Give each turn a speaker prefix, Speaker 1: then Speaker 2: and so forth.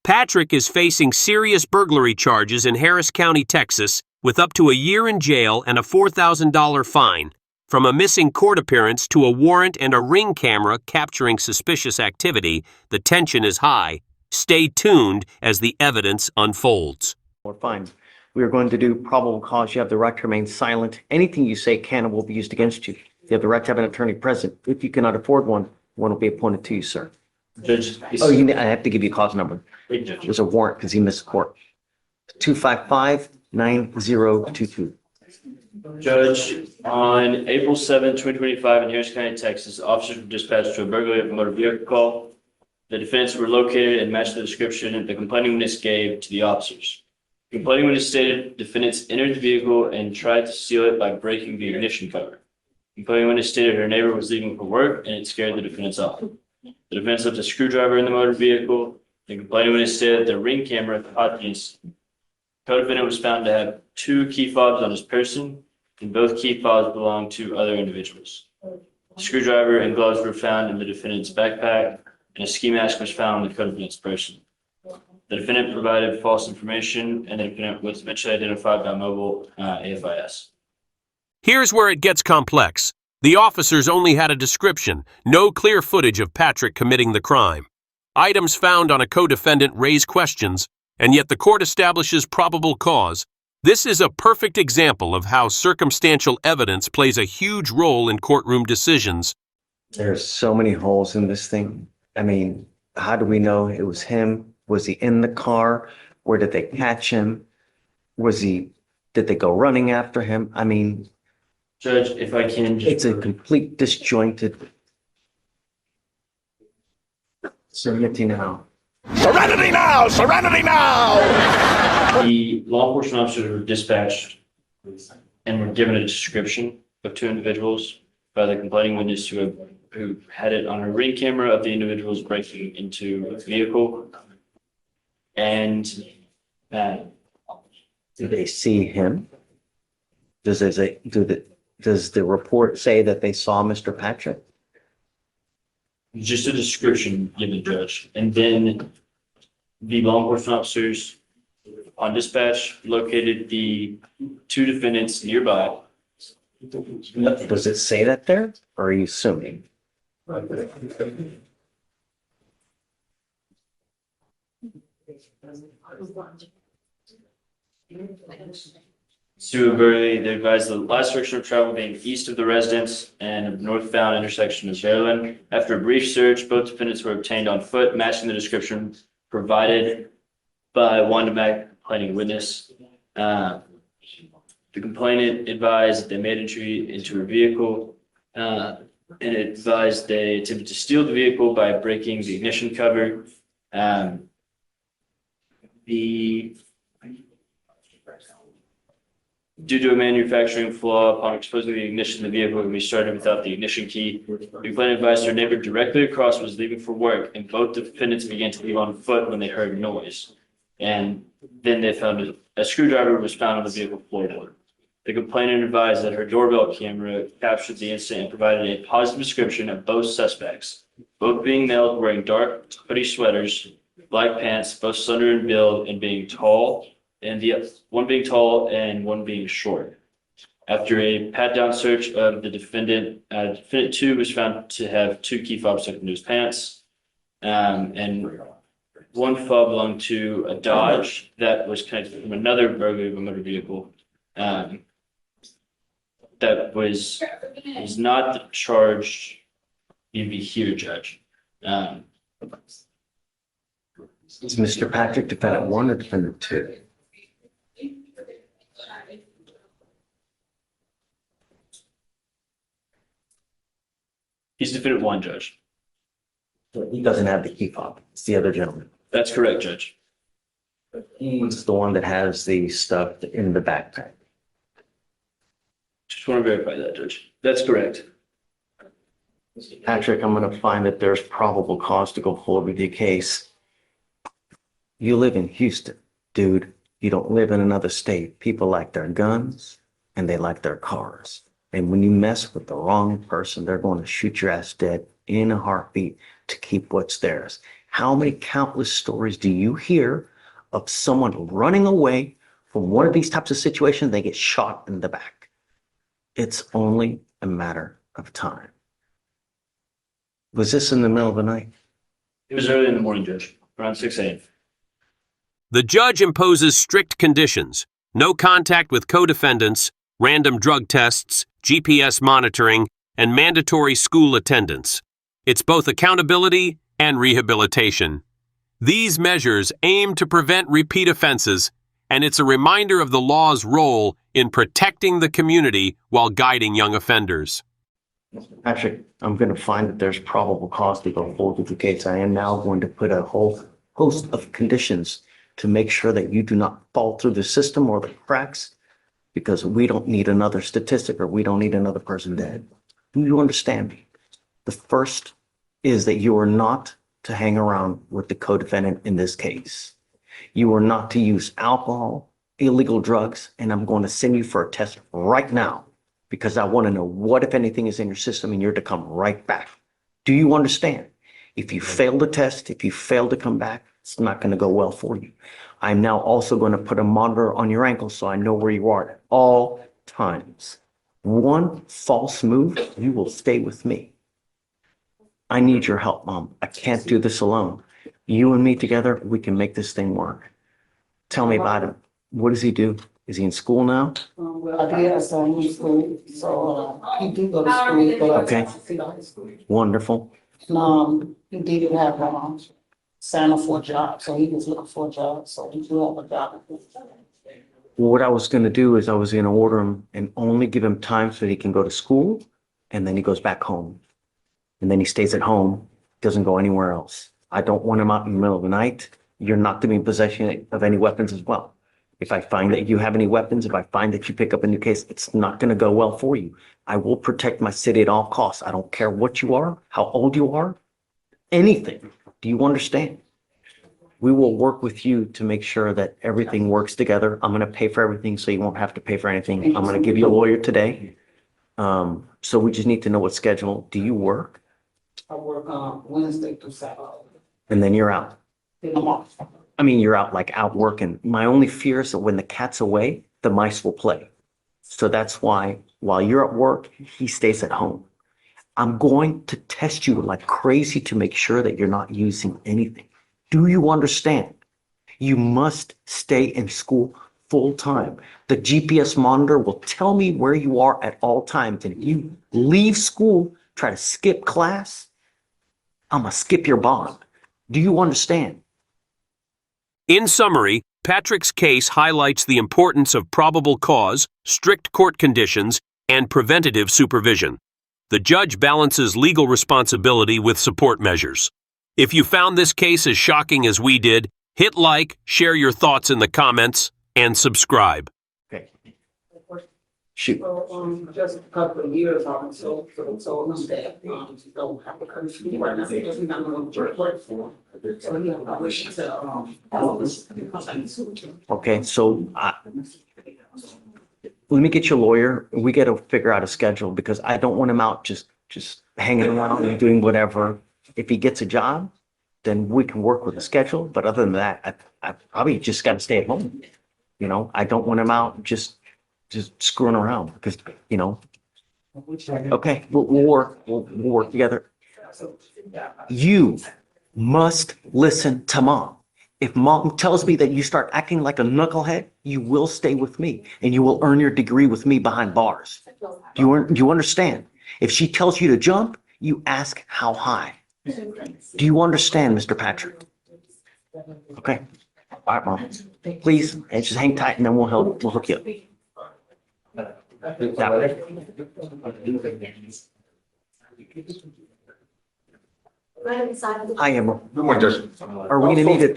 Speaker 1: Patrick is facing serious burglary charges in Harris County, Texas, with up to a year in jail and a $4,000 fine. From a missing court appearance to a warrant and a ring camera capturing suspicious activity, the tension is high. Stay tuned as the evidence unfolds.
Speaker 2: We're fine. We are going to do probable cause. You have the right to remain silent. Anything you say can and will be used against you. You have the right to have an attorney present. If you cannot afford one will be appointed to you, sir.
Speaker 3: Judge,
Speaker 2: I have to give you a cause number.
Speaker 3: Judge.
Speaker 2: There's a warrant because he missed court. 255-9022.
Speaker 3: Judge, on April 7th, 2025 in Harris County, Texas, officers were dispatched to a burglary of a motor vehicle call. The defendants were located and matched the description the complaining witness gave to the officers. The complaining witness stated defendants entered the vehicle and tried to steal it by breaking the ignition cover. The complaining witness stated her neighbor was leaving for work and it scared the defendants off. The defendants left a screwdriver in the motor vehicle. The complaining witness stated the ring camera caught the incident. Co-defendant was found to have 2 key fobs on his person, and both key fobs belonged to other individuals. The screwdriver and gloves were found in the defendant's backpack, and a ski mask was found on the co-defendant's person. The defendant provided false information, and the defendant was eventually identified by mobile AFIS.
Speaker 1: Here's where it gets complex. The officers only had a description, no clear footage of Patrick committing the crime. Items found on a co-defendant raise questions, and yet the court establishes probable cause. This is a perfect example of how circumstantial evidence plays a huge role in courtroom decisions.
Speaker 2: There's so many holes in this thing. I mean, how do we know it was him? Was he in the car? Where did they catch him? Did they go running after him? I mean,
Speaker 3: Judge, if I can just...
Speaker 2: It's a complete disjointed. Serenity now.
Speaker 4: Serenity now! Serenity now!
Speaker 3: The law enforcement officers were dispatched and were given a description of 2 individuals by the complaining witness who had it on a ring camera of the individuals breaking into a vehicle. And
Speaker 2: Did they see him? Does the report say that they saw Mr. Patrick?
Speaker 3: just a description given, Judge. And then the law enforcement officers on dispatch located the 2 defendants nearby.
Speaker 2: Does it say that there, or are you assuming?
Speaker 3: To Burley, they advised the last direction of travel being east of the residence and northbound intersection of Maryland. After a brief search, both defendants were obtained on foot, matching the description provided by one complaining witness. The complainant advised that they made entry into a vehicle and advised they attempted to steal the vehicle by breaking the ignition cover. Due to a manufacturing flaw, upon exposing the ignition, the vehicle can be started without the ignition key. The complainant advised her neighbor directly across was leaving for work, and both defendants began to leave on foot when they heard noise. And then they found a screwdriver was found on the vehicle floorboard. The complainant advised that her doorbell camera captured the incident and provided a positive description of both suspects, both being males wearing dark hoodie sweaters, black pants, both slender in build, and being tall. And the one being tall and one being short. After a pat-down search of the defendant, defendant 2 was found to have 2 key fobs stuck into his pants, and one fob belonged to a Dodge that was connected from another burglary of a motor vehicle. That was not the charge you'd be here, Judge.
Speaker 2: Is Mr. Patrick defendant 1 or defendant 2?
Speaker 3: He's defendant 1, Judge.
Speaker 2: He doesn't have the key fob. It's the other gentleman.
Speaker 3: That's correct, Judge.
Speaker 2: He's the one that has the stuff in the backpack.
Speaker 3: Just want to verify that, Judge. That's correct.
Speaker 2: Patrick, I'm going to find that there's probable cause to go forward with your case. You live in Houston, dude. You don't live in another state. People like their guns and they like their cars. And when you mess with the wrong person, they're going to shoot your ass dead in a heartbeat to keep what's theirs. How many countless stories do you hear of someone running away from one of these types of situations? They get shot in the back. It's only a matter of time. Was this in the middle of the night?
Speaker 3: It was early in the morning, Judge, around 6 a.m.
Speaker 1: The judge imposes strict conditions: no contact with co-defendants, random drug tests, GPS monitoring, and mandatory school attendance. It's both accountability and rehabilitation. These measures aim to prevent repeat offenses, and it's a reminder of the law's role in protecting the community while guiding young offenders.
Speaker 2: Patrick, I'm going to find that there's probable cause to go forward with the case. I am now going to put a whole host of conditions to make sure that you do not fall through the system or the cracks, because we don't need another statistic or we don't need another person dead. Do you understand me? The first is that you are not to hang around with the co-defendant in this case. You are not to use alcohol, illegal drugs, and I'm going to send you for a test right now because I want to know what, if anything, is in your system, and you're to come right back. Do you understand? If you fail the test, if you fail to come back, it's not going to go well for you. I'm now also going to put a monitor on your ankle so I know where you are at all times. One false move, you will stay with me. I need your help, Mom. I can't do this alone. You and me together, we can make this thing work. Tell me about him. What does he do? Is he in school now?
Speaker 5: Well, yes, I'm in school, so he did go to school, but
Speaker 2: Okay. Wonderful.
Speaker 5: he did have sign up for a job, so he was looking for a job, so he do have a job.
Speaker 2: What I was going to do is I was going to order him and only give him time so that he can go to school, and then he goes back home. And then he stays at home, doesn't go anywhere else. I don't want him out in the middle of the night. You're not to be in possession of any weapons as well. If I find that you have any weapons, if I find that you pick up a new case, it's not going to go well for you. I will protect my city at all costs. I don't care what you are, how old you are, anything. Do you understand? We will work with you to make sure that everything works together. I'm going to pay for everything so you won't have to pay for anything. I'm going to give you a lawyer today. So we just need to know what schedule. Do you work?
Speaker 5: I work Wednesday through Saturday.
Speaker 2: And then you're out.
Speaker 5: Then I'm off.
Speaker 2: I mean, you're out like out working. My only fear is that when the cat's away, the mice will play. So that's why while you're at work, he stays at home. I'm going to test you like crazy to make sure that you're not using anything. Do you understand? You must stay in school full time. The GPS monitor will tell me where you are at all times. And if you leave school, try to skip class, I'm going to skip your bond. Do you understand?
Speaker 1: In summary, Patrick's case highlights the importance of probable cause, strict court conditions, and preventative supervision. The judge balances legal responsibility with support measures. If you found this case as shocking as we did, hit like, share your thoughts in the comments, and subscribe.
Speaker 2: Okay. Shoot.
Speaker 5: So, just a couple of years on, so him that, don't have a country right now, because he's not going to work for him. So he have a wish to,
Speaker 2: Okay, so let me get your lawyer. We got to figure out a schedule because I don't want him out just hanging around and doing whatever. If he gets a job, then we can work with a schedule. But other than that, I probably just got to stay at home. You know, I don't want him out just screwing around because, you know, okay, we'll work together. You must listen to Mom. If Mom tells me that you start acting like a knucklehead, you will stay with me and you will earn your degree with me behind bars. Do you understand? If she tells you to jump, you ask how high. Do you understand, Mr. Patrick? Okay. All right, Mom. Please, and just hang tight and then we'll hook you up. That way. I am.
Speaker 4: Good morning, Judge.
Speaker 2: Are we gonna need a